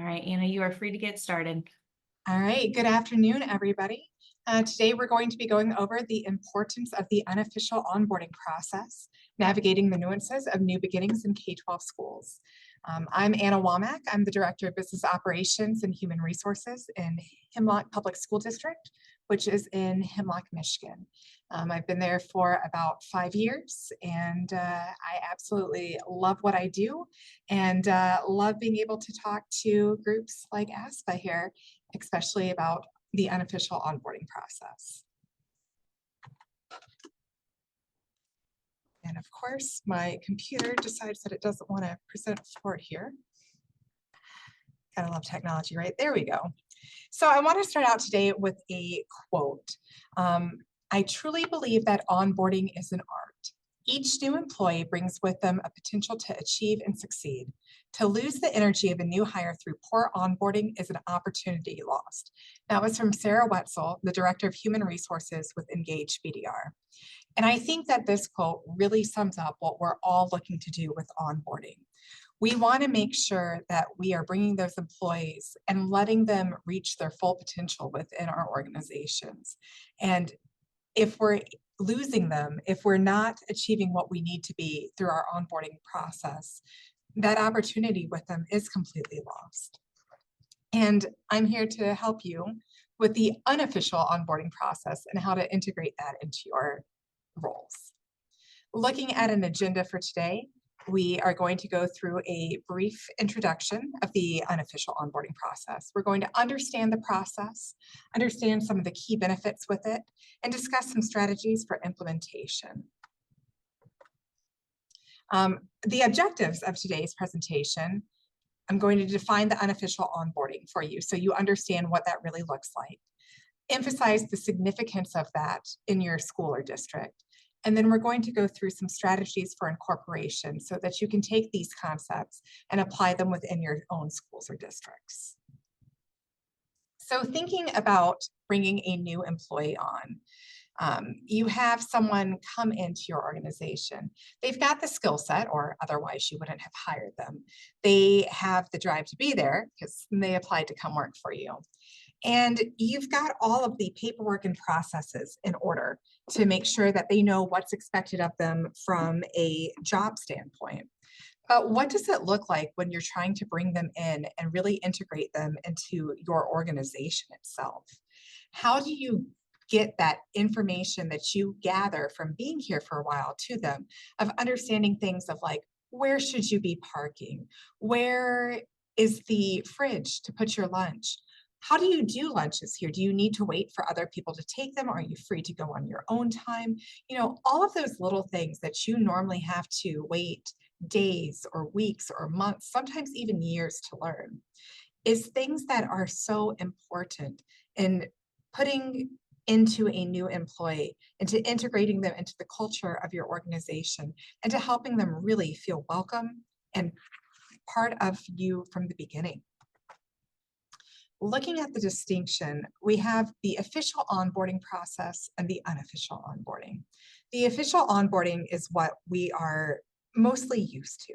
right, Anna, you are free to get started. All right, good afternoon, everybody. Today we're going to be going over the importance of the unofficial onboarding process, navigating the nuances of new beginnings in K-12 schools. I'm Anna Womack. I'm the Director of Business Operations and Human Resources in Hemlock Public School District, which is in Hemlock, Michigan. I've been there for about 5 years, and I absolutely love what I do and love being able to talk to groups like ASPA here, especially about the unofficial onboarding process. And of course, my computer decides that it doesn't want to present forward here. Gotta love technology, right? There we go. So I want to start out today with a quote. I truly believe that onboarding is an art. Each new employee brings with them a potential to achieve and succeed. To lose the energy of a new hire through poor onboarding is an opportunity lost. That was from Sarah Wetzel, the Director of Human Resources with Engage BDR. And I think that this quote really sums up what we're all looking to do with onboarding. We want to make sure that we are bringing those employees and letting them reach their full potential within our organizations. And if we're losing them, if we're not achieving what we need to be through our onboarding process, that opportunity with them is completely lost. And I'm here to help you with the unofficial onboarding process and how to integrate that into your roles. Looking at an agenda for today, we are going to go through a brief introduction of the unofficial onboarding process. We're going to understand the process, understand some of the key benefits with it, and discuss some strategies for implementation. The objectives of today's presentation, I'm going to define the unofficial onboarding for you so you understand what that really looks like. Emphasize the significance of that in your school or district. And then we're going to go through some strategies for incorporation so that you can take these concepts and apply them within your own schools or districts. So thinking about bringing a new employee on, you have someone come into your organization. They've got the skill set, or otherwise you wouldn't have hired them. They have the drive to be there because they applied to come work for you. And you've got all of the paperwork and processes in order to make sure that they know what's expected of them from a job standpoint. But what does it look like when you're trying to bring them in and really integrate them into your organization itself? How do you get that information that you gather from being here for a while to them, of understanding things of like, where should you be parking? Where is the fridge to put your lunch? How do you do lunches here? Do you need to wait for other people to take them? Are you free to go on your own time? You know, all of those little things that you normally have to wait days or weeks or months, sometimes even years to learn, is things that are so important in putting into a new employee, into integrating them into the culture of your organization, and to helping them really feel welcome and part of you from the beginning. Looking at the distinction, we have the official onboarding process and the unofficial onboarding. The official onboarding is what we are mostly used to,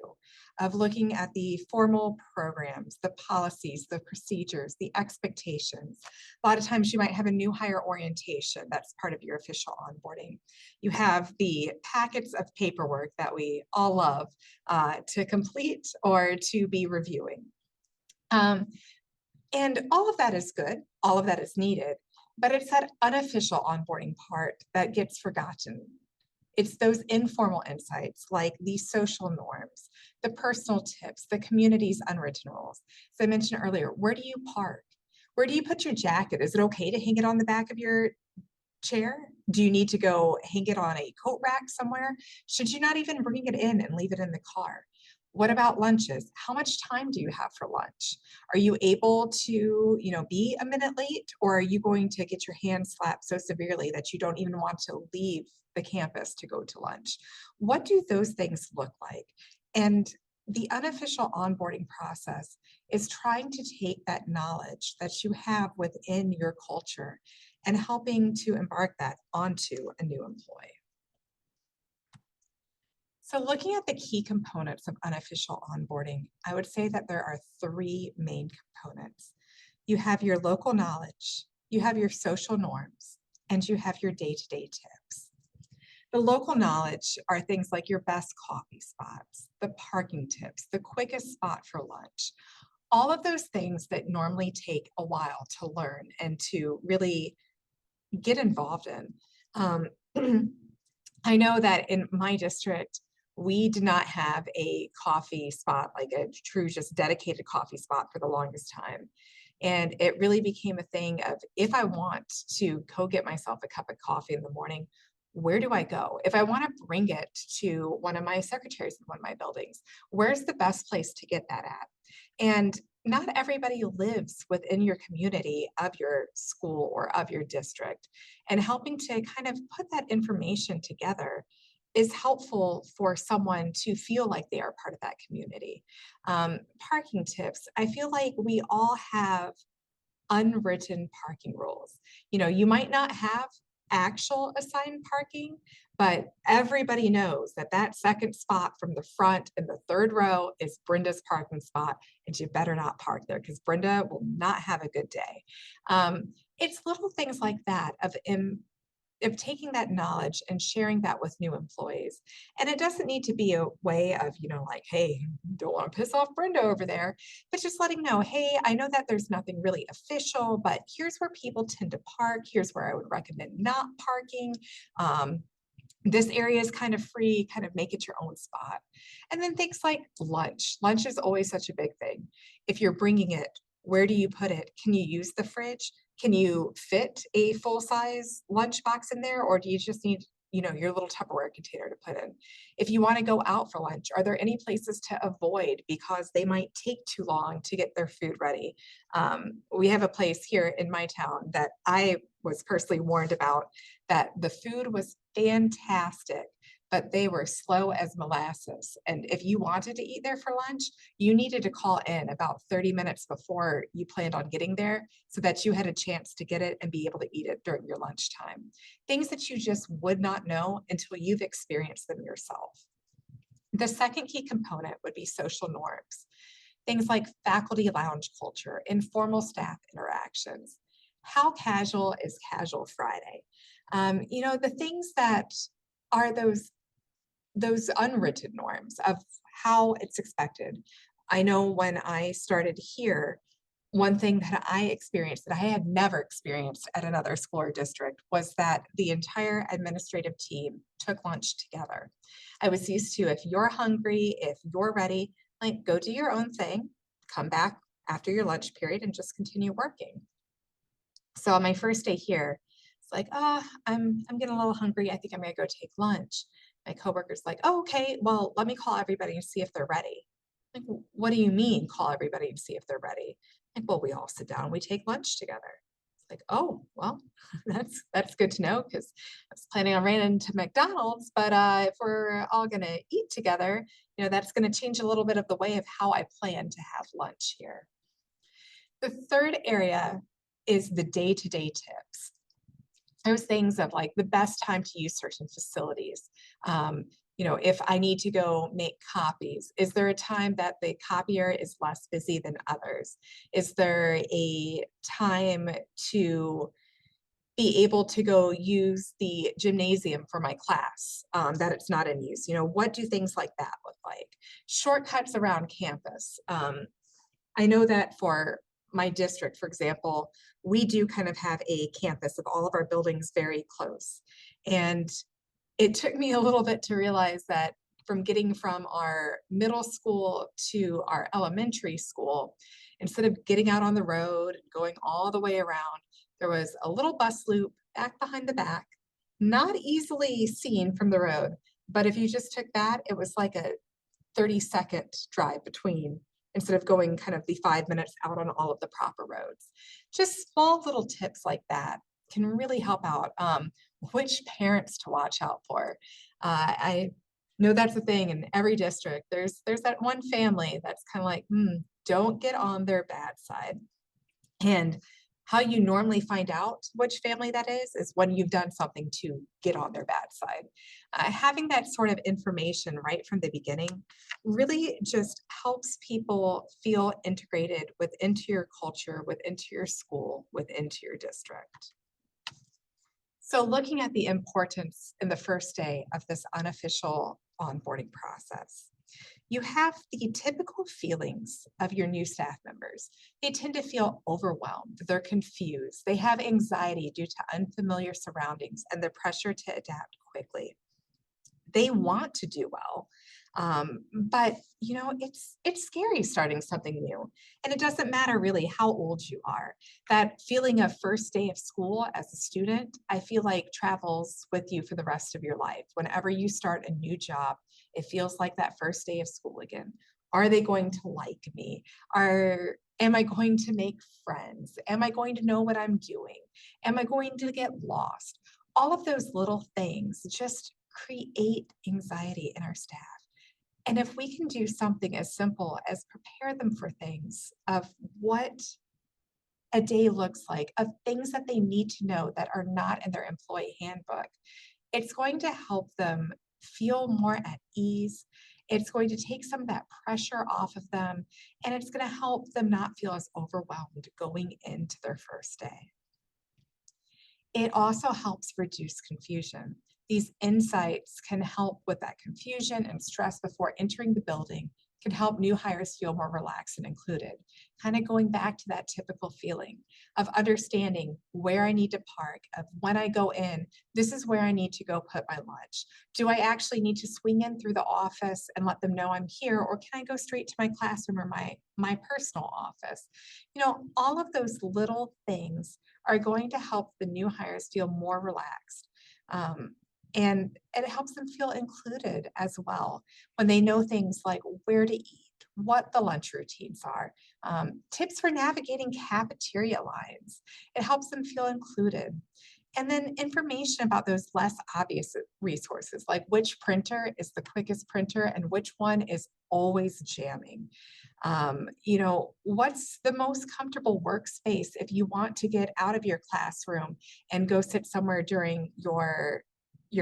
of looking at the formal programs, the policies, the procedures, the expectations. A lot of times you might have a new hire orientation that's part of your official onboarding. You have the packets of paperwork that we all love to complete or to be reviewing. And all of that is good, all of that is needed, but it's that unofficial onboarding part that gets forgotten. It's those informal insights like the social norms, the personal tips, the community's unwritten rules. As I mentioned earlier, where do you park? Where do you put your jacket? Is it okay to hang it on the back of your chair? Do you need to go hang it on a coat rack somewhere? Should you not even bring it in and leave it in the car? What about lunches? How much time do you have for lunch? Are you able to, be a minute late, or are you going to get your hand slapped so severely that you don't even want to leave the campus to go to lunch? What do those things look like? And the unofficial onboarding process is trying to take that knowledge that you have within your culture and helping to embark that onto a new employee. So looking at the key components of unofficial onboarding, I would say that there are three main components. You have your local knowledge, you have your social norms, and you have your day-to-day tips. The local knowledge are things like your best coffee spots, the parking tips, the quickest spot for lunch, all of those things that normally take a while to learn and to really get involved in. Um, I know that in my district, we did not have a coffee spot, like a true just dedicated coffee spot for the longest time. And it really became a thing of, if I want to go get myself a cup of coffee in the morning, where do I go? If I want to bring it to one of my secretaries in one of my buildings, where's the best place to get that at? And not everybody lives within your community of your school or of your district. And helping to kind of put that information together is helpful for someone to feel like they are part of that community. Parking tips, I feel like we all have unwritten parking rules. You know, you might not have actual assigned parking, but everybody knows that that second spot from the front in the third row is Brenda's parking spot, and you better not park there because Brenda will not have a good day. It's little things like that of taking that knowledge and sharing that with new employees. And it doesn't need to be a way of, you know, like, hey, don't want to piss off Brenda over there, but just letting know, hey, I know that there's nothing really official, but here's where people tend to park. Here's where I would recommend not parking. This area is kind of free, kind of make it your own spot. And then things like lunch. Lunch is always such a big thing. If you're bringing it, where do you put it? Can you use the fridge? Can you fit a full-size lunch box in there, or do you just need, you know, your little Tupperware container to put in? If you want to go out for lunch, are there any places to avoid because they might take too long to get their food ready? We have a place here in my town that I was personally warned about, that the food was fantastic, but they were slow as molasses. And if you wanted to eat there for lunch, you needed to call in about 30 minutes before you planned on getting there so that you had a chance to get it and be able to eat it during your lunchtime. Things that you just would not know until you've experienced them yourself. The second key component would be social norms. Things like faculty lounge culture, informal staff interactions. How casual is Casual Friday? You know, the things that are those unwritten norms of how it's expected. I know when I started here, one thing that I experienced that I had never experienced at another school or district was that the entire administrative team took lunch together. I was used to, if you're hungry, if you're ready, like, go do your own thing, come back after your lunch period and just continue working. So on my first day here, it's like, I'm getting a little hungry. I think I'm gonna go take lunch. My coworker's like, oh, okay, well, let me call everybody and see if they're ready. Like, what do you mean call everybody and see if they're ready? Like, well, we all sit down, we take lunch together. It's like, oh, well, that's good to know, because I was planning on running to McDonald's, but if we're all gonna eat together, you know, that's gonna change a little bit of the way of how I plan to have lunch here. The third area is the day-to-day tips. Those things of like the best time to use certain facilities. You know, if I need to go make copies, is there a time that the copier is less busy than others? Is there a time to be able to go use the gymnasium for my class that it's not in use? You know, what do things like that look like? Shortcuts around campus. I know that for my district, for example, we do kind of have a campus of all of our buildings very close. And it took me a little bit to realize that from getting from our middle school to our elementary school, instead of getting out on the road, going all the way around, there was a little bus loop back behind the back, not easily seen from the road. But if you just took that, it was like a 30-second drive between, instead of going kind of the 5 minutes out on all of the proper roads. Just small little tips like that can really help out. Which parents to watch out for. I know that's the thing in every district. There's that one family that's kind of like, don't get on their bad side. And How you normally find out which family that is when you've done something to get on their bad side. Having that sort of information right from the beginning really just helps people feel integrated within your culture, within your school, within your district. So looking at the importance in the first day of this unofficial onboarding process, you have the typical feelings of your new staff members. They tend to feel overwhelmed, they're confused, they have anxiety due to unfamiliar surroundings and the pressure to adapt quickly. They want to do well, but it's scary starting something new, and it doesn't matter really how old you are. That feeling of first day of school as a student, I feel like travels with you for the rest of your life. Whenever you start a new job, it feels like that first day of school again. Are they going to like me? Am I going to make friends? Am I going to know what I'm doing? Am I going to get lost? All of those little things just create anxiety in our staff. And if we can do something as simple as prepare them for things of what a day looks like, of things that they need to know that are not in their employee handbook, it's going to help them feel more at ease. It's going to take some of that pressure off of them, and it's going to help them not feel as overwhelmed going into their first day. It also helps reduce confusion. These insights can help with that confusion and stress before entering the building, can help new hires feel more relaxed and included. Kind of going back to that typical feeling of understanding where I need to park, of when I go in, this is where I need to go put my lunch. Do I actually need to swing in through the office and let them know I'm here, or can I go straight to my classroom or my personal office? All of those little things are going to help the new hires feel more relaxed. And it helps them feel included as well when they know things like where to eat, what the lunch routines are, tips for navigating cafeteria lines. It helps them feel included. And then information about those less obvious resources, like which printer is the quickest printer and which one is always jamming. What's the most comfortable workspace if you want to get out of your classroom and go sit somewhere during your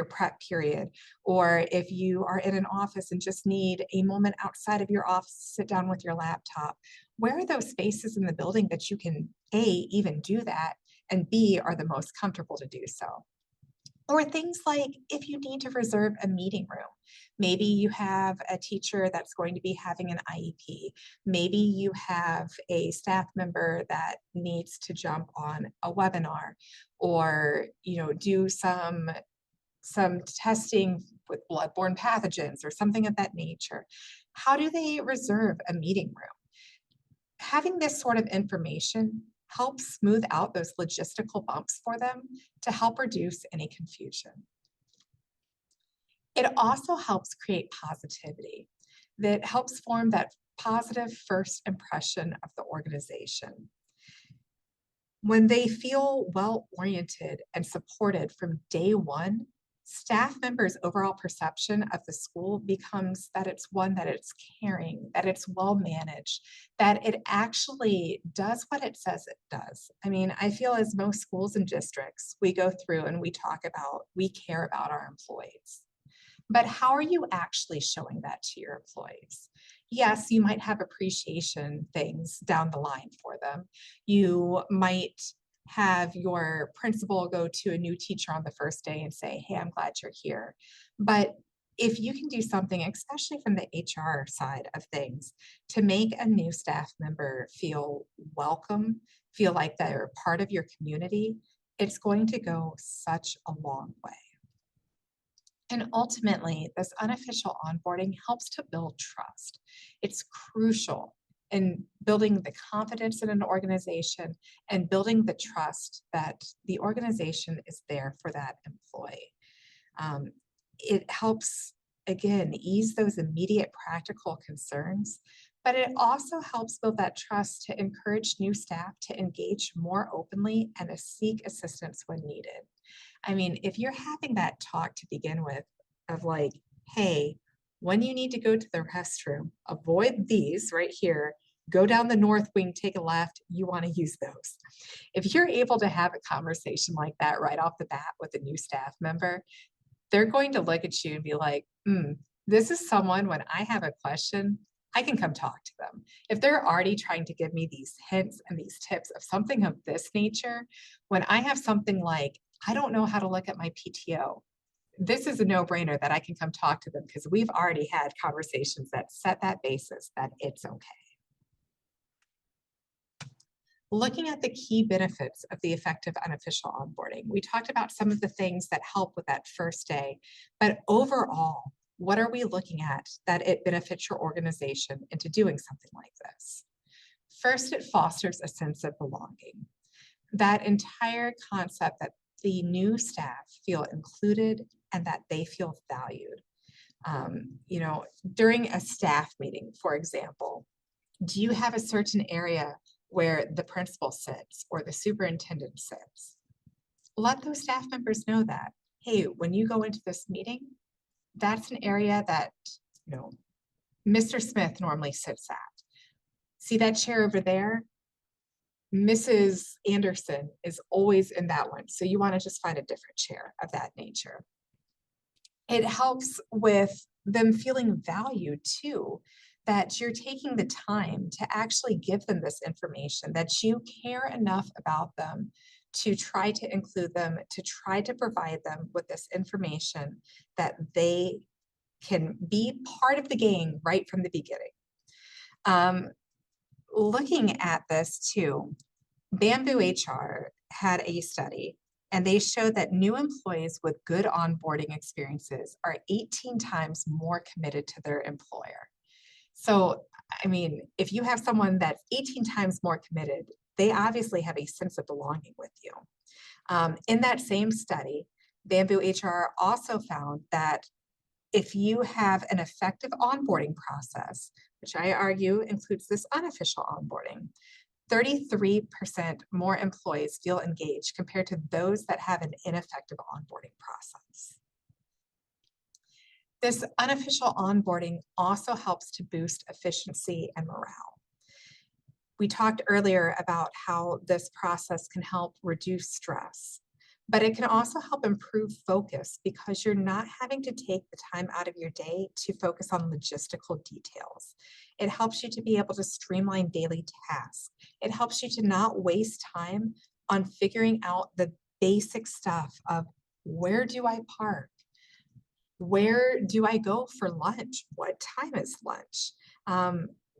prep period, or if you are in an office and just need a moment outside of your office to sit down with your laptop. Where are those spaces in the building that you can A, even do that, and B, are the most comfortable to do so? Or things like if you need to reserve a meeting room, maybe you have a teacher that's going to be having an IEP, maybe you have a staff member that needs to jump on a webinar, or do some testing with bloodborne pathogens or something of that nature. How do they reserve a meeting room? Having this sort of information helps smooth out those logistical bumps for them to help reduce any confusion. It also helps create positivity that helps form that positive first impression of the organization. When they feel well-oriented and supported from day one, staff members' overall perception of the school becomes that it's one that it's caring, that it's well managed, that it actually does what it says it does. I mean, I feel as most schools and districts, we go through and we care about our employees. But how are you actually showing that to your employees? Yes, you might have appreciation things down the line for them. You might have your principal go to a new teacher on the first day and say, hey, I'm glad you're here. But if you can do something, especially from the HR side of things, to make a new staff member feel welcome, feel like they're part of your community, it's going to go such a long way. And ultimately, this unofficial onboarding helps to build trust. It's crucial in building the confidence in an organization and building the trust that the organization is there for that employee. It helps, again, ease those immediate practical concerns, but it also helps build that trust to encourage new staff to engage more openly and to seek assistance when needed. I mean, if you're having that talk to begin with of like, hey, when you need to go to the restroom, avoid these right here. go down the north wing, take a left, you want to use those. If you're able to have a conversation like that right off the bat with a new staff member, they're going to look at you and be like, this is someone, when I have a question, I can come talk to them. If they're already trying to give me these hints and these tips of something of this nature, when I have something like, I don't know how to look at my PTO, this is a no-brainer that I can come talk to them because we've already had conversations that set that basis that it's okay. Looking at the key benefits of the effective unofficial onboarding, we talked about some of the things that help with that first day, but overall, what are we looking at that it benefits your organization into doing something like this? First, it fosters a sense of belonging. That entire concept that the new staff feel included and that they feel valued. During a staff meeting, for example, do you have a certain area where the principal sits or the superintendent sits? Let those staff members know that, hey, when you go into this meeting, that's an area that, Mr. Smith normally sits at. See that chair over there? Mrs. Anderson is always in that one. So you want to just find a different chair of that nature. It helps with them feeling valued too, that you're taking the time to actually give them this information, that you care enough about them to try to include them, to try to provide them with this information that they can be part of the game right from the beginning. Looking at this too, Bamboo HR had a study and they showed that new employees with good onboarding experiences are 18 times more committed to their employer. So, if you have someone that's 18 times more committed, they obviously have a sense of belonging with you. In that same study, Bamboo HR also found that if you have an effective onboarding process, which I argue includes this unofficial onboarding, 33% more employees feel engaged compared to those that have an ineffective onboarding process. This unofficial onboarding also helps to boost efficiency and morale. We talked earlier about how this process can help reduce stress, but it can also help improve focus because you're not having to take the time out of your day to focus on logistical details. It helps you to be able to streamline daily tasks. It helps you to not waste time on figuring out the basic stuff of where do I park? Where do I go for lunch? What time is lunch?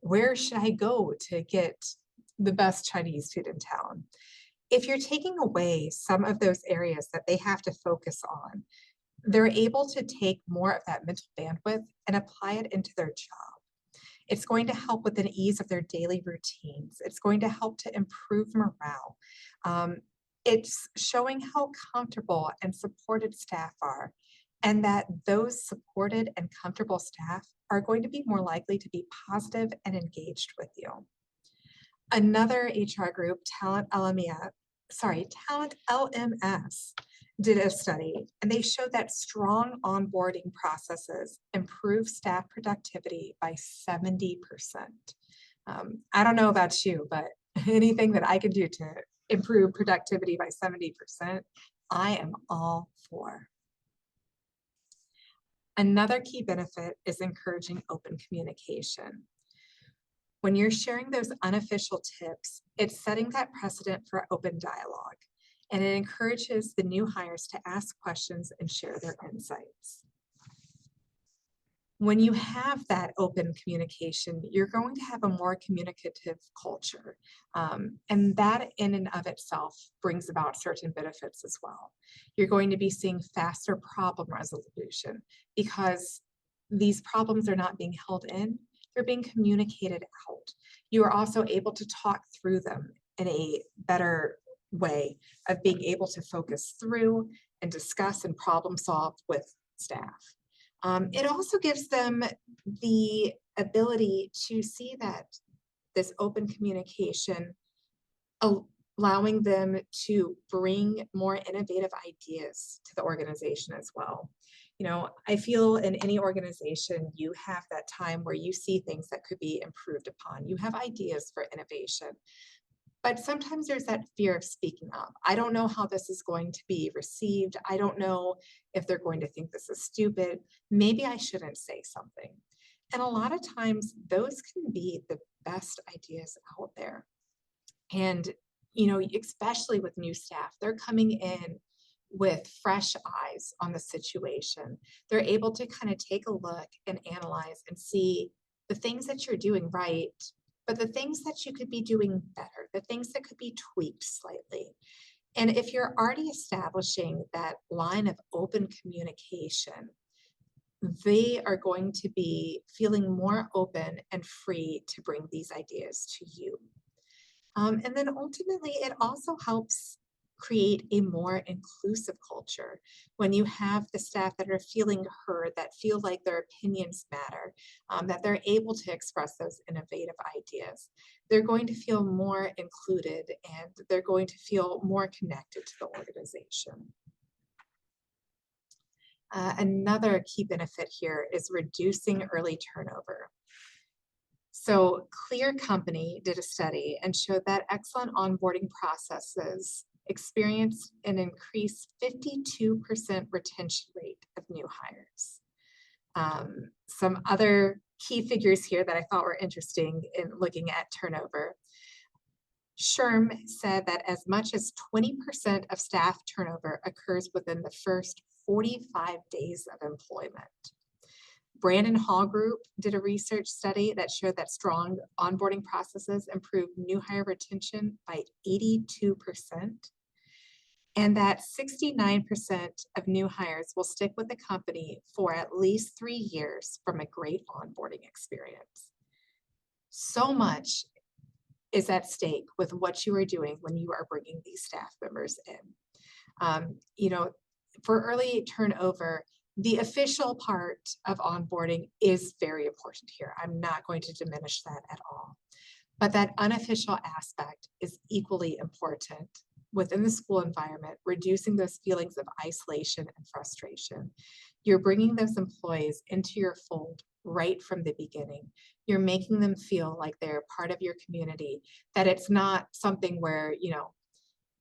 Where should I go to get the best Chinese food in town? If you're taking away some of those areas that they have to focus on, they're able to take more of that mental bandwidth and apply it into their job. It's going to help with an ease of their daily routines. It's going to help to improve morale. It's showing how comfortable and supported staff are, and that those supported and comfortable staff are going to be more likely to be positive and engaged with you. Another HR group, Talent LMS, did a study, and they showed that strong onboarding processes improve staff productivity by 70%. I don't know about you, but anything that I can do to improve productivity by 70%, I am all for. Another key benefit is encouraging open communication. When you're sharing those unofficial tips, it's setting that precedent for open dialogue, and it encourages the new hires to ask questions and share their insights. When you have that open communication, you're going to have a more communicative culture, and that in and of itself brings about certain benefits as well. You're going to be seeing faster problem resolution because these problems are not being held in, they're being communicated out. You are also able to talk through them in a better way of being able to focus through and discuss and problem solve with staff. It also gives them the ability to see that this open communication, allowing them to bring more innovative ideas to the organization as well. I feel in any organization, you have that time where you see things that could be improved upon. You have ideas for innovation. But sometimes there's that fear of speaking up. I don't know how this is going to be received. I don't know if they're going to think this is stupid. Maybe I shouldn't say something. And a lot of times those can be the best ideas out there. And, especially with new staff, they're coming in with fresh eyes on the situation. They're able to kind of take a look and analyze and see the things that you're doing right, but the things that you could be doing better, the things that could be tweaked slightly. And if you're already establishing that line of open communication, they are going to be feeling more open and free to bring these ideas to you. And then ultimately, it also helps create a more inclusive culture when you have the staff that are feeling heard, that feel like their opinions matter, that they're able to express those innovative ideas. They're going to feel more included and they're going to feel more connected to the organization. Another key benefit here is reducing early turnover. So Clear Company did a study and showed that excellent onboarding processes experienced an increased 52% retention rate of new hires. Some other key figures here that I thought were interesting in looking at turnover. SHRM said that as much as 20% of staff turnover occurs within the first 45 days of employment. Brandon Hall Group did a research study that showed that strong onboarding processes improve new hire retention by 82%, and that 69% of new hires will stick with the company for at least 3 years from a great onboarding experience. So much is at stake with what you are doing when you are bringing these staff members in. For early turnover, the official part of onboarding is very important here. I'm not going to diminish that at all. But that unofficial aspect is equally important within the school environment, reducing those feelings of isolation and frustration. You're bringing those employees into your fold right from the beginning. You're making them feel like they're part of your community, that it's not something where,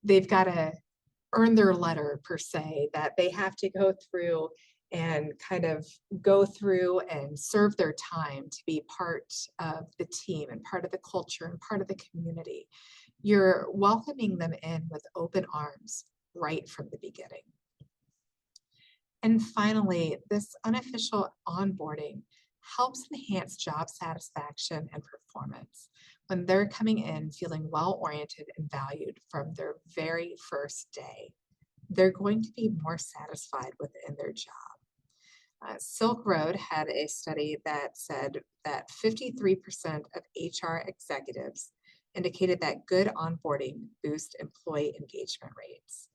they've got to earn their letter per se, that they have to go through and kind of go through and serve their time to be part of the team and part of the culture and part of the community. You're welcoming them in with open arms right from the beginning. And finally, this unofficial onboarding helps enhance job satisfaction and performance when they're coming in feeling well-oriented and valued from their very first day. They're going to be more satisfied within their job. Silk Road had a study that said that 53% of HR executives indicated that good onboarding boosts employee engagement rates.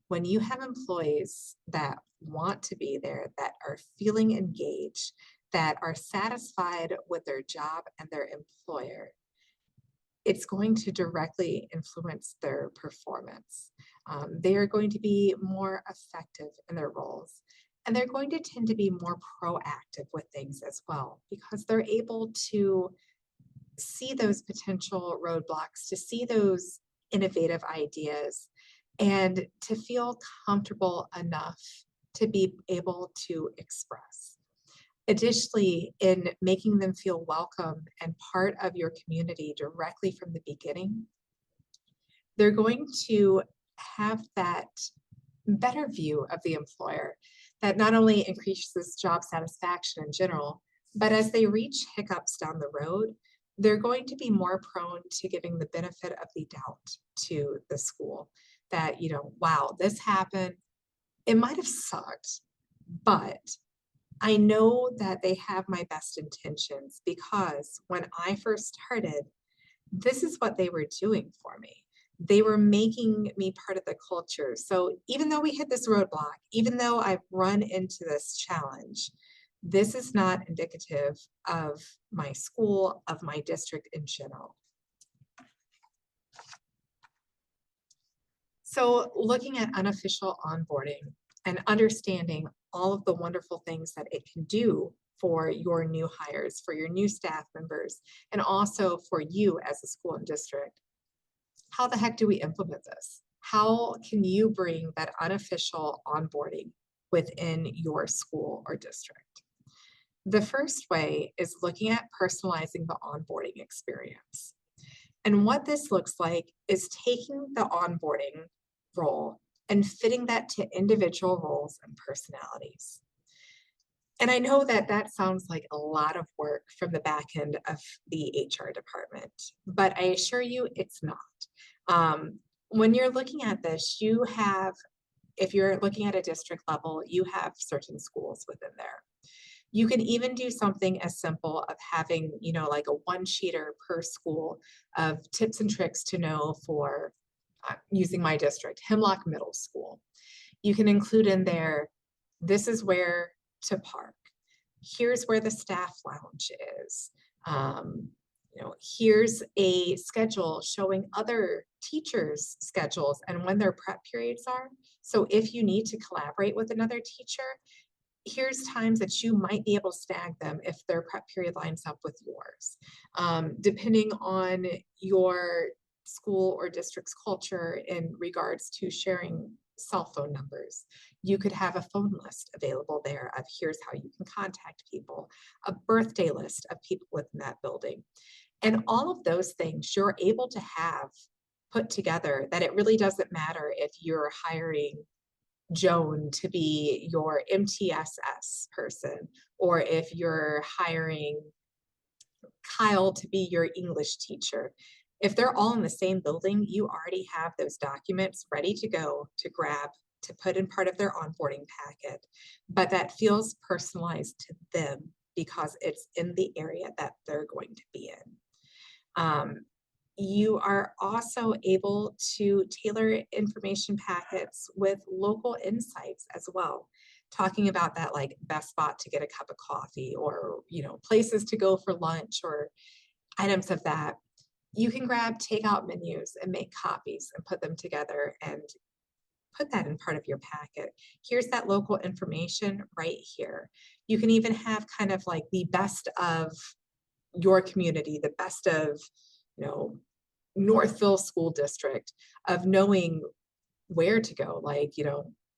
When you have employees that want to be there, that are feeling engaged, that are satisfied with their job and their employer, it's going to directly influence their performance. They are going to be more effective in their roles. And they're going to tend to be more proactive with things as well, because they're able to see those potential roadblocks, to see those innovative ideas, and to feel comfortable enough to be able to express. Additionally, in making them feel welcome and part of your community directly from the beginning, they're going to have that better view of the employer that not only increases job satisfaction in general, but as they reach hiccups down the road, they're going to be more prone to giving the benefit of the doubt to the school that, wow, this happened. It might have sucked, but I know that they have my best intentions, because when I first started, this is what they were doing for me. They were making me part of the culture. So even though we hit this roadblock, even though I've run into this challenge, this is not indicative of my school, of my district in general. So looking at unofficial onboarding, and understanding all of the wonderful things that it can do for your new hires, for your new staff members, and also for you as a school and district. How the heck do we implement this? How can you bring that unofficial onboarding within your school or district? The first way is looking at personalizing the onboarding experience. And what this looks like is taking the onboarding role and fitting that to individual roles and personalities. And I know that that sounds like a lot of work from the back end of the HR department, but I assure you it's not. When you're looking at this, you have, if you're looking at a district level, you have certain schools within there. You can even do something as simple of having, like a one-sheeter per school of tips and tricks to know for using my district, Hemlock Middle School. You can include in there, this is where to park. Here's where the staff lounge is. Here's a schedule showing other teachers' schedules and when their prep periods are. So if you need to collaborate with another teacher, here's times that you might be able to snag them if their prep period lines up with yours. Depending on your school or district's culture in regards to sharing cell phone numbers, you could have a phone list available there of here's how you can contact people, a birthday list of people within that building. And all of those things you're able to have put together, that it really doesn't matter if you're hiring Joan to be your MTSS person, or if you're hiring Kyle to be your English teacher. If they're all in the same building, you already have those documents ready to go to grab, to put in part of their onboarding packet, but that feels personalized to them because it's in the area that they're going to be in. You are also able to tailor information packets with local insights as well, talking about that like best spot to get a cup of coffee, or places to go for lunch, or items of that. You can grab takeout menus and make copies and put them together and put that in part of your packet. Here's that local information right here. You can even have kind of like the best of your community, the best of Northville School District, of knowing where to go. Like,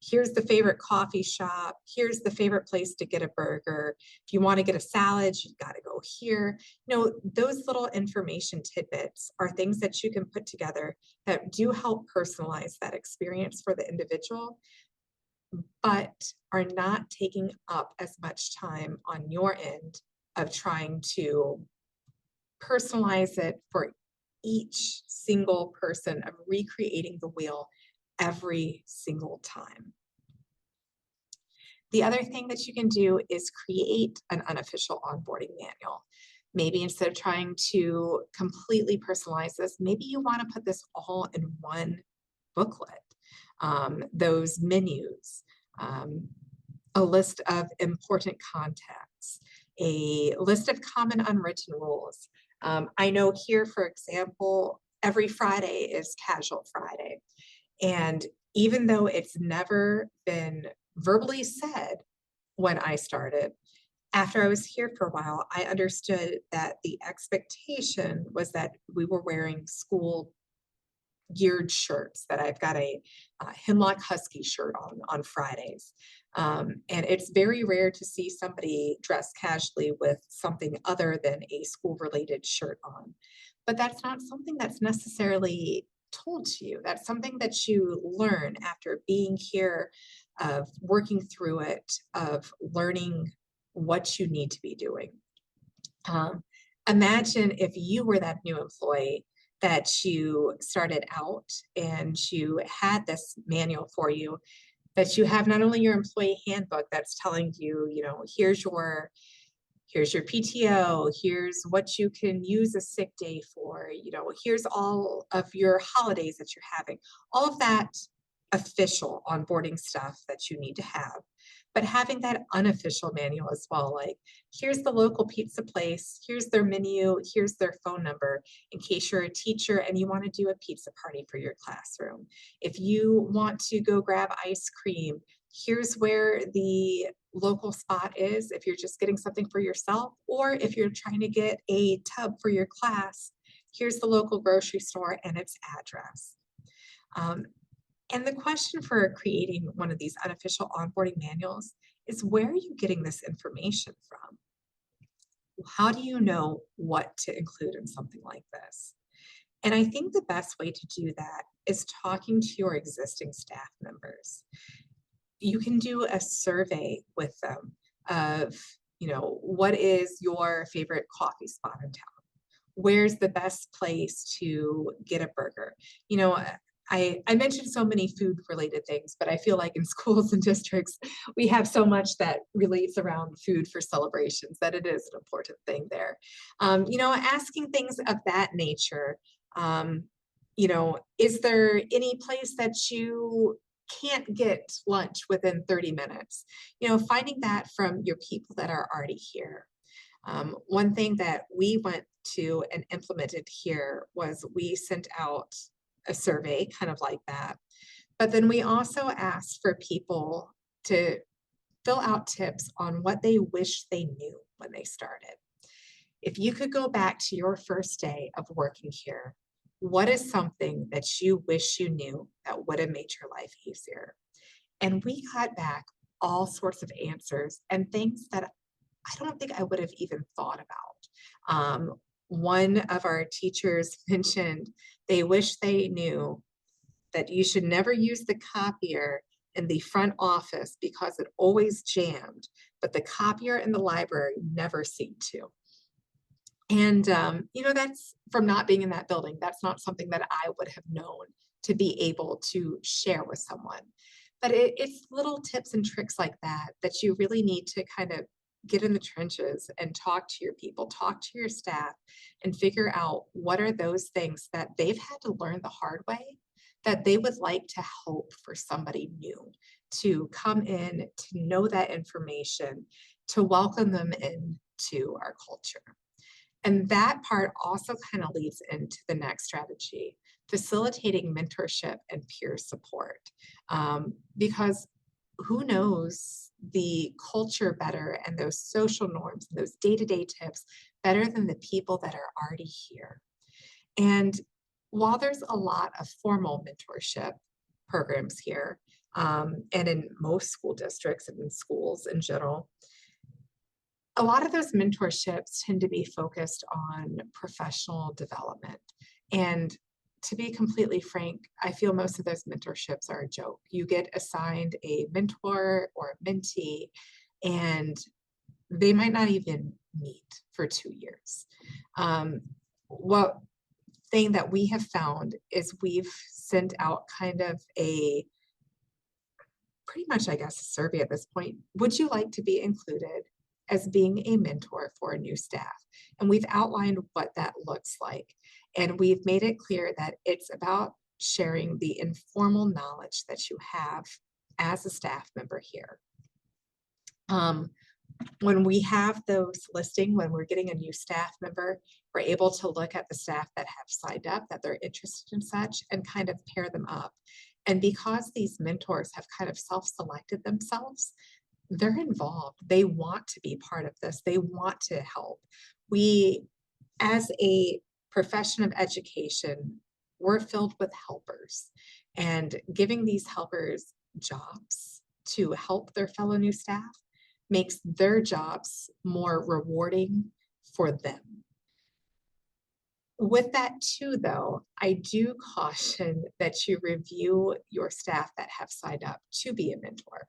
here's the favorite coffee shop, here's the favorite place to get a burger. If you want to get a salad, you've got to go here. Those little information tidbits are things that you can put together that do help personalize that experience for the individual, but are not taking up as much time on your end of trying to personalize it for each single person, of recreating the wheel every single time. The other thing that you can do is create an unofficial onboarding manual. Maybe instead of trying to completely personalize this, maybe you want to put this all in one booklet. Those menus, a list of important contacts, a list of common unwritten rules. I know here, for example, every Friday is Casual Friday. And even though it's never been verbally said when I started, after I was here for a while, I understood that the expectation was that we were wearing school geared shirts, that I've got a Hemlock Husky shirt on Fridays. And it's very rare to see somebody dressed casually with something other than a school related shirt on. But that's not something that's necessarily told to you. That's something that you learn after being here, of working through it, of learning what you need to be doing. Imagine if you were that new employee that you started out and you had this manual for you, that you have not only your employee handbook that's telling you, here's your PTO, here's what you can use a sick day for, here's all of your holidays that you're having, all of that official onboarding stuff that you need to have. But having that unofficial manual as well, like here's the local pizza place, here's their menu, here's their phone number, in case you're a teacher and you want to do a pizza party for your classroom. If you want to go grab ice cream, Here's where the local spot is if you're just getting something for yourself, or if you're trying to get a tub for your class, here's the local grocery store and its address. Um, and the question for creating one of these unofficial onboarding manuals is, where are you getting this information from? How do you know what to include in something like this? And I think the best way to do that is talking to your existing staff members. You can do a survey with them of, what is your favorite coffee spot in town? Where's the best place to get a burger? You know, I mentioned so many food related things, but I feel like in schools and districts, we have so much that relates around food for celebrations that it is an important thing there. Asking things of that nature. Is there any place that you can't get lunch within 30 minutes? Finding that from your people that are already here. One thing that we went to and implemented here was we sent out a survey kind of like that. But then we also asked for people to fill out tips on what they wish they knew when they started. If you could go back to your first day of working here, what is something that you wish you knew that would have made your life easier? And we got back all sorts of answers and things that I don't think I would have even thought about. One of our teachers mentioned they wish they knew that you should never use the copier in the front office because it always jammed, but the copier in the library never seemed to. And, that's from not being in that building. That's not something that I would have known to be able to share with someone. But it's little tips and tricks like that that you really need to kind of get in the trenches and talk to your people, talk to your staff, and figure out what are those things that they've had to learn the hard way that they would like to help for somebody new to come in, to know that information, to welcome them into our culture. And that part also kind of leads into the next strategy, facilitating mentorship and peer support. Because who knows the culture better and those social norms, and those day-to-day tips better than the people that are already here. And while there's a lot of formal mentorship programs here, and in most school districts and in schools in general, a lot of those mentorships tend to be focused on professional development. And to be completely frank, I feel most of those mentorships are a joke. You get assigned a mentor or a mentee, and they might not even meet for 2 years. What thing that we have found is we've sent out kind of a pretty much, I guess, a survey at this point. Would you like to be included as being a mentor for a new staff? And we've outlined what that looks like. And we've made it clear that it's about sharing the informal knowledge that you have as a staff member here. When we have those listing, when we're getting a new staff member, we're able to look at the staff that have signed up, that they're interested in such, and kind of pair them up. And because these mentors have kind of self-selected themselves, they're involved. They want to be part of this. They want to help. We, as a profession of education, we're filled with helpers, and giving these helpers jobs to help their fellow new staff makes their jobs more rewarding for them. With that too, though, I do caution that you review your staff that have signed up to be a mentor,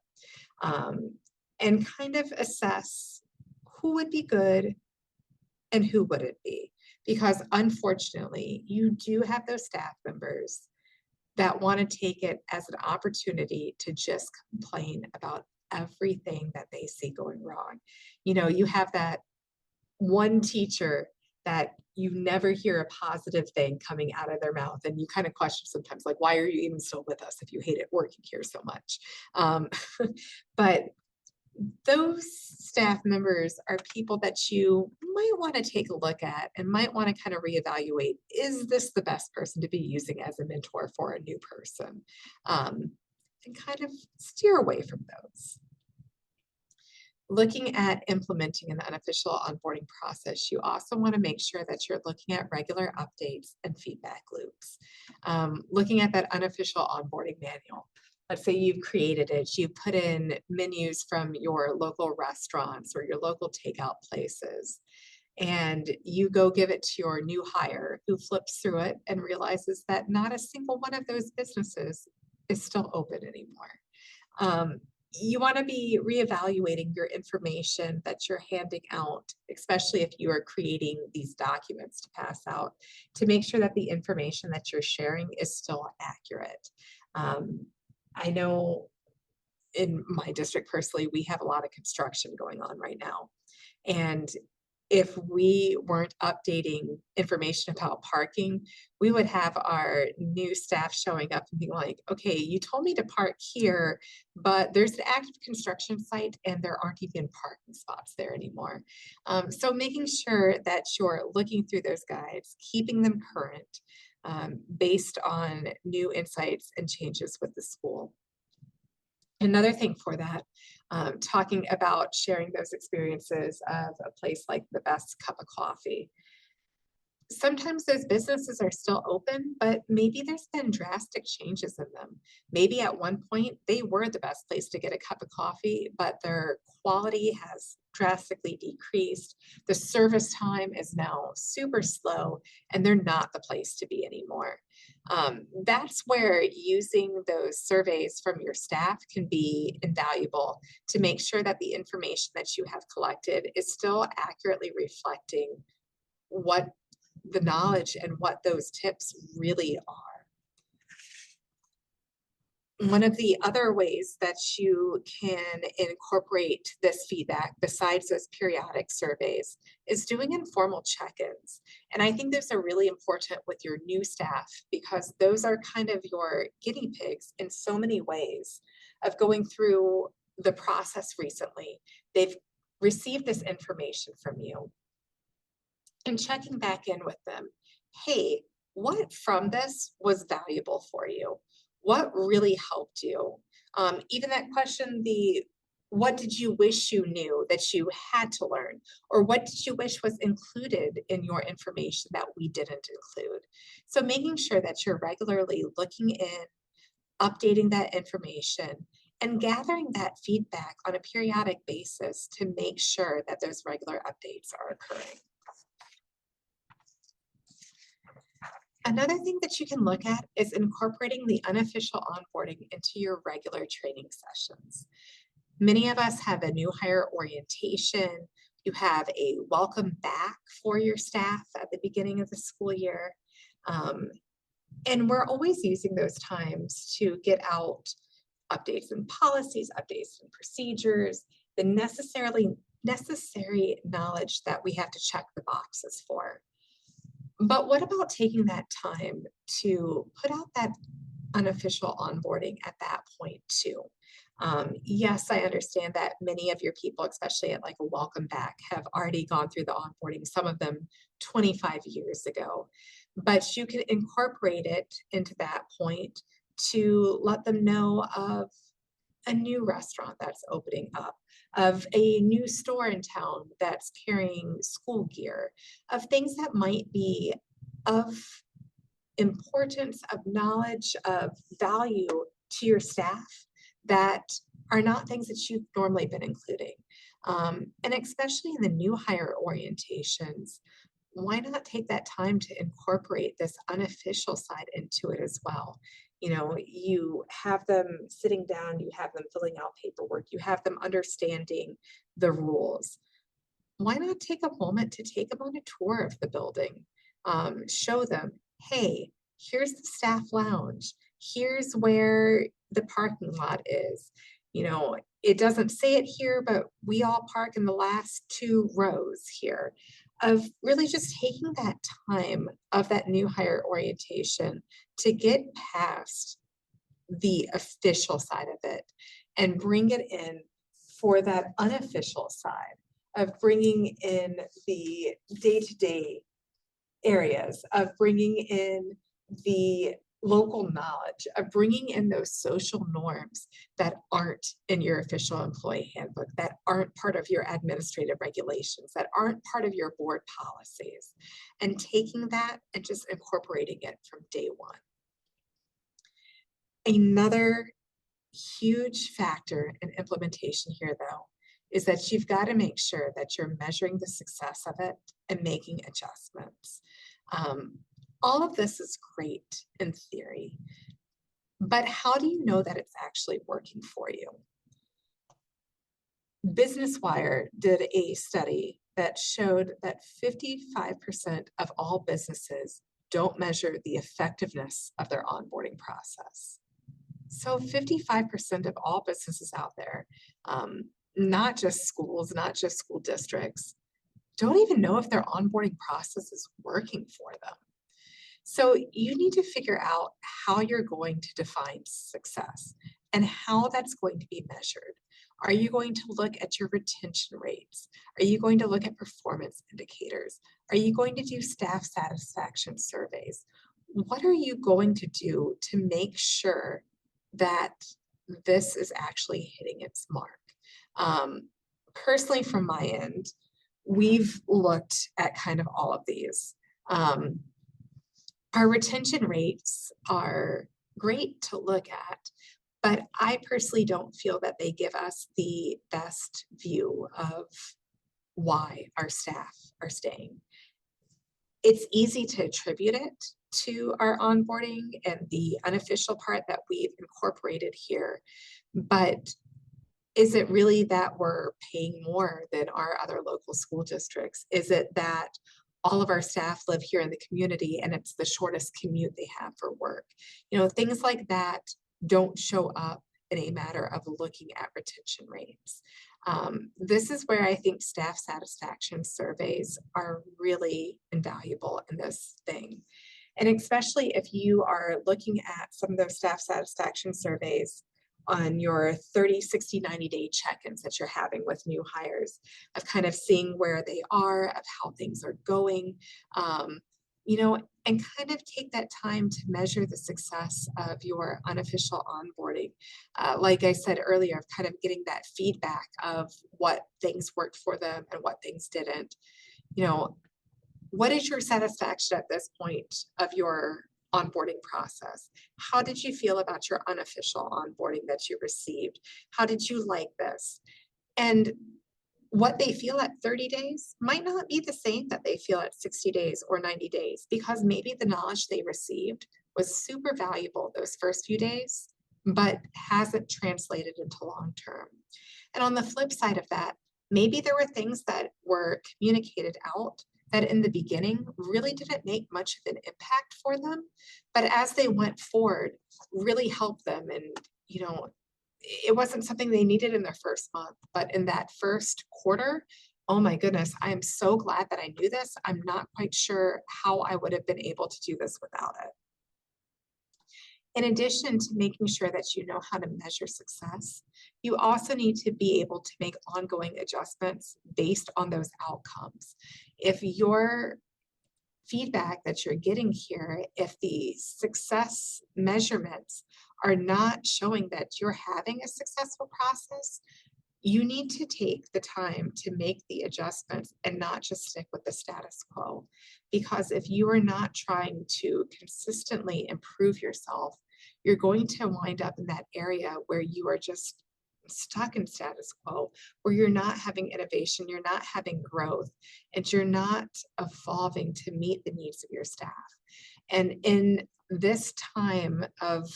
and kind of assess who would be good and who wouldn't be. Because unfortunately, you do have those staff members that want to take it as an opportunity to just complain about everything that they see going wrong. You have that one teacher that you never hear a positive thing coming out of their mouth, and you kind of question sometimes, like, why are you even still with us if you hate it working here so much? But those staff members are people that you might want to take a look at and might want to kind of reevaluate. Is this the best person to be using as a mentor for a new person? and kind of steer away from those. Looking at implementing an unofficial onboarding process, you also want to make sure that you're looking at regular updates and feedback loops. Looking at that unofficial onboarding manual. Let's say you've created it, you put in menus from your local restaurants or your local takeout places, and you go give it to your new hire who flips through it and realizes that not a single one of those businesses is still open anymore. You want to be reevaluating your information that you're handing out, especially if you are creating these documents to pass out, to make sure that the information that you're sharing is still accurate. I know in my district personally, we have a lot of construction going on right now. And if we weren't updating information about parking, we would have our new staff showing up and being like, okay, you told me to park here, but there's an active construction site and there aren't even parking spots there anymore. So making sure that you're looking through those guides, keeping them current based on new insights and changes with the school. Another thing for that, talking about sharing those experiences of a place like the best cup of coffee. Sometimes those businesses are still open, but maybe there's been drastic changes in them. Maybe at one point they were the best place to get a cup of coffee, but their quality has drastically decreased. The service time is now super slow and they're not the place to be anymore. That's where using those surveys from your staff can be invaluable to make sure that the information that you have collected is still accurately reflecting what the knowledge and what those tips really are. One of the other ways that you can incorporate this feedback besides those periodic surveys is doing informal check-ins. And I think those are really important with your new staff because those are kind of your guinea pigs in so many ways of going through the process recently. They've received this information from you and checking back in with them. Hey, what from this was valuable for you? What really helped you? Even that question, what did you wish you knew that you had to learn? Or what did you wish was included in your information that we didn't include? So making sure that you're regularly looking in, updating that information, and gathering that feedback on a periodic basis to make sure that those regular updates are occurring. Another thing that you can look at is incorporating the unofficial onboarding into your regular training sessions. Many of us have a new hire orientation. You have a welcome back for your staff at the beginning of the school year. And we're always using those times to get out updates in policies, updates in procedures, the necessary knowledge that we have to check the boxes for. But what about taking that time to put out that unofficial onboarding at that point too? Yes, I understand that many of your people, especially at like a welcome back, have already gone through the onboarding, some of them 25 years ago. But you can incorporate it into that point to let them know of a new restaurant that's opening up, of a new store in town that's carrying school gear, of things that might be of importance, of knowledge, of value to your staff that are not things that you've normally been including. And especially in the new hire orientations, why not take that time to incorporate this unofficial side into it as well? You know, you have them sitting down, you have them filling out paperwork, you have them understanding the rules. Why not take a moment to take them on a tour of the building? Show them, hey, here's the staff lounge. Here's where the parking lot is. You know, it doesn't say it here, but we all park in the last 2 rows here. Of really just taking that time of that new hire orientation to get past the official side of it and bring it in for that unofficial side of bringing in the day-to-day areas, of bringing in the local knowledge, of bringing in those social norms that aren't in your official employee handbook, that aren't part of your administrative regulations, that aren't part of your board policies, and taking that and just incorporating it from day one. Another huge factor in implementation here, though, is that you've got to make sure that you're measuring the success of it and making adjustments. All of this is great in theory, but how do you know that it's actually working for you? Business Wire did a study that showed that 55% of all businesses don't measure the effectiveness of their onboarding process. So 55% of all businesses out there, not just schools, not just school districts, don't even know if their onboarding process is working for them. So you need to figure out how you're going to define success and how that's going to be measured. Are you going to look at your retention rates? Are you going to look at performance indicators? Are you going to do staff satisfaction surveys? What are you going to do to make sure that this is actually hitting its mark? Personally, from my end, we've looked at kind of all of these. Our retention rates are great to look at, but I personally don't feel that they give us the best view of why our staff are staying. It's easy to attribute it to our onboarding and the unofficial part that we've incorporated here, but is it really that we're paying more than our other local school districts? Is it that all of our staff live here in the community and it's the shortest commute they have for work? You know, things like that don't show up in a matter of looking at retention rates. This is where I think staff satisfaction surveys are really invaluable in this thing. And especially if you are looking at some of those staff satisfaction surveys on your 30, 60, 90-day check-ins that you're having with new hires, of kind of seeing where they are, of how things are going, you know, and kind of take that time to measure the success of your unofficial onboarding. Like I said earlier, of kind of getting that feedback of what things worked for them and what things didn't. You know, what is your satisfaction at this point of your onboarding process? How did you feel about your unofficial onboarding that you received? How did you like this? And what they feel at 30 days might not be the same that they feel at 60 days or 90 days, because maybe the knowledge they received was super valuable those first few days, but hasn't translated into long term. And on the flip side of that, maybe there were things that were communicated out that in the beginning really didn't make much of an impact for them, but as they went forward, really helped them. And, you know, it wasn't something they needed in their first month, but in that first quarter, oh my goodness, I am so glad that I knew this. I'm not quite sure how I would have been able to do this without it. In addition to making sure that you know how to measure success, you also need to be able to make ongoing adjustments based on those outcomes. If your feedback that you're getting here, if the success measurements are not showing that you're having a successful process, you need to take the time to make the adjustments and not just stick with the status quo. Because if you are not trying to consistently improve yourself, you're going to wind up in that area where you are just stuck in status quo, where you're not having innovation, you're not having growth, and you're not evolving to meet the needs of your staff. And in this time of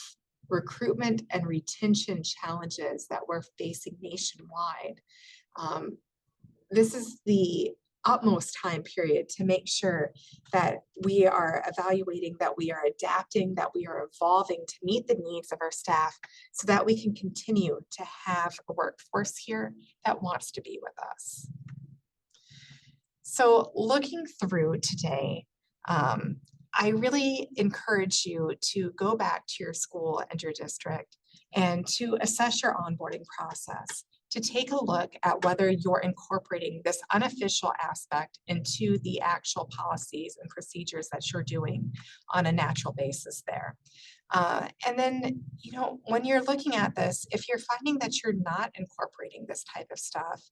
recruitment and retention challenges that we're facing nationwide, this is the utmost time period to make sure that we are evaluating, that we are adapting, that we are evolving to meet the needs of our staff so that we can continue to have a workforce here that wants to be with us. So looking through today, I really encourage you to go back to your school and your district and to assess your onboarding process, to take a look at whether you're incorporating this unofficial aspect into the actual policies and procedures that you're doing on a natural basis there. And then, when you're looking at this, if you're finding that you're not incorporating this type of stuff,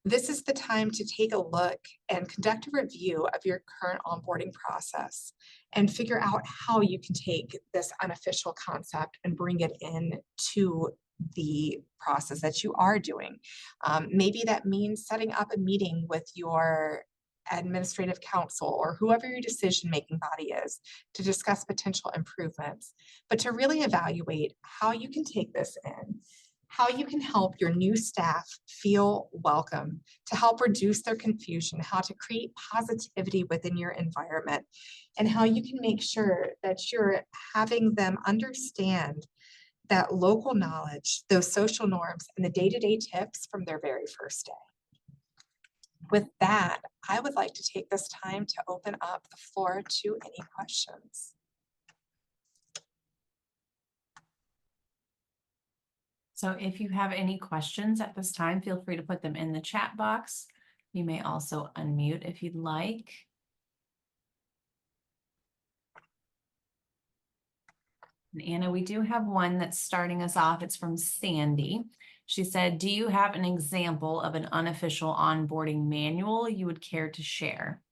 this is the time to take a look and conduct a review of your current onboarding process and figure out how you can take this unofficial concept and bring it in to the process that you are doing. Maybe that means setting up a meeting with your administrative council or whoever your decision-making body is to discuss potential improvements, but to really evaluate how you can take this in, how you can help your new staff feel welcome, to help reduce their confusion, how to create positivity within your environment, and how you can make sure that you're having them understand that local knowledge, those social norms, and the day-to-day tips from their very first day. With that, I would like to take this time to open up the floor to any questions. So if you have any questions at this time, feel free to put them in the chat box. You may also unmute if you'd like. And Anna, we do have one that's starting us off. It's from Sandy. She said, do you have an example of an unofficial onboarding manual you would care to share?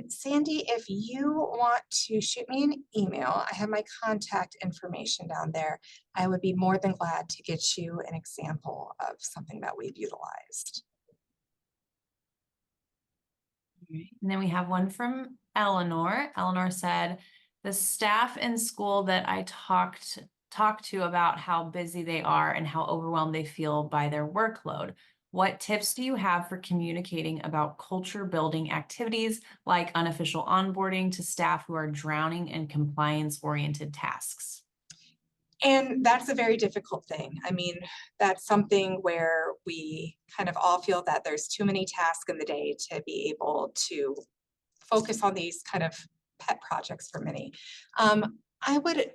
Sandy, if you want to shoot me an email, I have my contact information down there. I would be more than glad to get you an example of something that we've utilized. And then we have one from Eleanor. Eleanor said, the staff in school that I talked to about how busy they are and how overwhelmed they feel by their workload. What tips do you have for communicating about culture building activities like unofficial onboarding to staff who are drowning in compliance-oriented tasks? And that's a very difficult thing. I mean, that's something where we kind of all feel that there's too many tasks in the day to be able to focus on these kind of pet projects for many. I would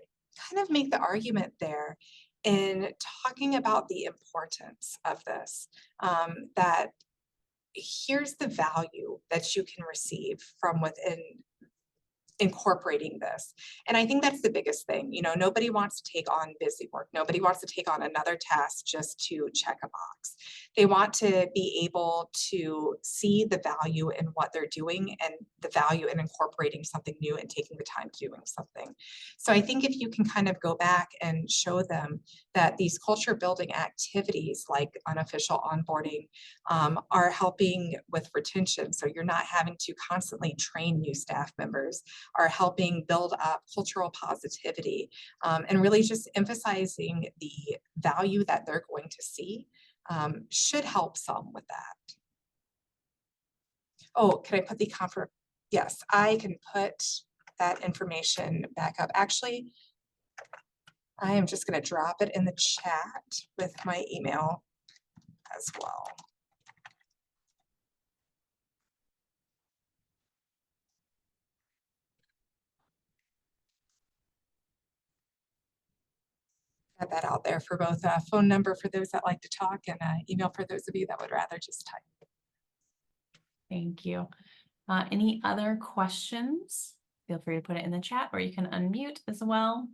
kind of make the argument there in talking about the importance of this, that here's the value that you can receive from within incorporating this. And I think that's the biggest thing. Nobody wants to take on busy work. Nobody wants to take on another task just to check a box. They want to be able to see the value in what they're doing and the value in incorporating something new and taking the time doing something. So I think if you can kind of go back and show them that these culture building activities like unofficial onboarding are helping with retention. So you're not having to constantly train new staff members, are helping build up cultural positivity, and really just emphasizing the value that they're going to see should help some with that. Oh, can I put the Yes, I can put that information back up. Actually, I am just going to drop it in the chat with my email as well. Got that out there for both a phone number for those that like to talk and email for those of you that would rather just type. Thank you. Any other questions? Feel free to put it in the chat or you can unmute as well.